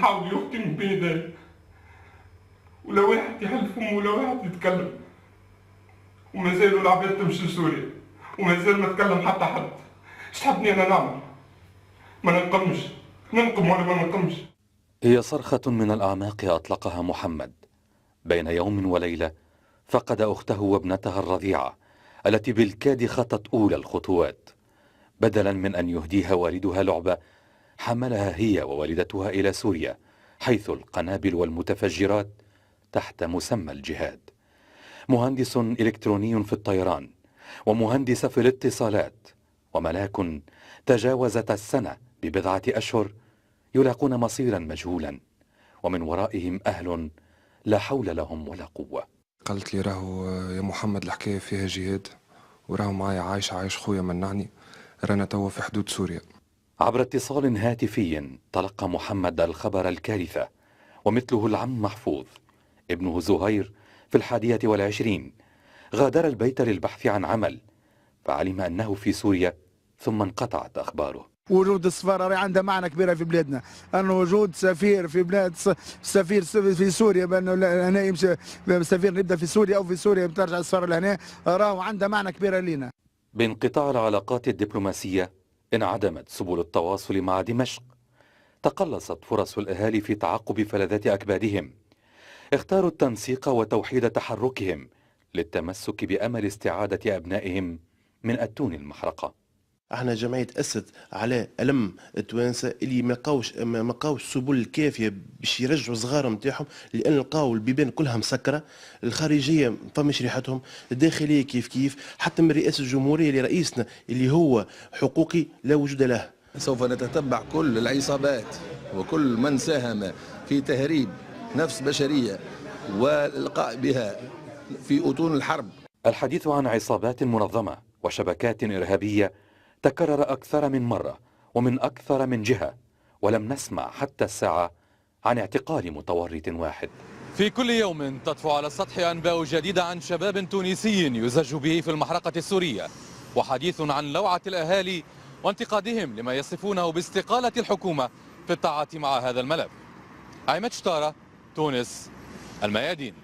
يحاول يختم بين ذلك، ولا واحد يحلفهم ولا واحد يتكلم، وما زالوا العباد تمشي لسوريا وما زال ما تكلم حتى حد. ايش تحبني انا نعمل؟ ما ننقمش، ننقم ولا ما ننقمش؟ هي صرخة من الأعماق أطلقها محمد بين يوم وليلة. فقد أخته وابنتها الرضيعة التي بالكاد خطت أولى الخطوات. بدلا من أن يهديها والدها لعبة، حملها هي ووالدتها إلى سوريا، حيث القنابل والمتفجرات تحت مسمى الجهاد. مهندس إلكتروني في الطيران، ومهندس في الاتصالات، وملاك تجاوزت السنة ببضعة أشهر، يلاقون مصيرا مجهولا، ومن ورائهم أهل لا حول لهم ولا قوة. قالت لي راهو يا محمد الحكاية فيها جهاد، وراهو معايا عايش خويا منعني، رانا توا في حدود سوريا. عبر اتصال هاتفي تلقى محمد الخبر الكارثة، ومثله العم محفوظ ابنه زهير في 21، غادر البيت للبحث عن عمل، فعلم أنه في سوريا ثم انقطعت أخباره. وجود السفارة راهي عندها معنى كبيرة في بلادنا، أن وجود سفير في بلاد، سفير في سوريا، بأنه هنا يمشي سفير يبدأ في سوريا أو في سوريا ترجع السفارة لهنا، راهو عندها معنى كبيرة لنا. بانقطاع العلاقات الدبلوماسية انعدمت سبل التواصل مع دمشق، تقلصت فرص الأهالي في تعقب فلذات أكبادهم، اختاروا التنسيق وتوحيد تحركهم للتمسك بأمل استعادة أبنائهم من أتون المحرقة. احنا جمعيه اسد على ألم التوانسه اللي ما لقاوش السبل الكافيه باش يرجعوا صغارهم نتاعهم، لان لقاو البيبان كلها مسكره، الخارجيه فماش ريحتهم، الداخليه كيف حتى من رئاسه الجمهوريه لرئيسنا اللي هو حقوقي لا وجود له. سوف نتتبع كل العصابات وكل من ساهم في تهريب نفس بشريه والالقاء بها في أتون الحرب. الحديث عن عصابات منظمه وشبكات ارهابيه تكرر أكثر من مرة ومن أكثر من جهة، ولم نسمع حتى الساعة عن اعتقال متورط واحد. في كل يوم تطفو على السطح أنباء جديدة عن شباب تونسي يزج به في المحرقة السورية، وحديث عن لوعة الأهالي وانتقادهم لما يصفونه باستقالة الحكومة في التعاطي مع هذا الملف. عماد شطارة، تونس، الميادين.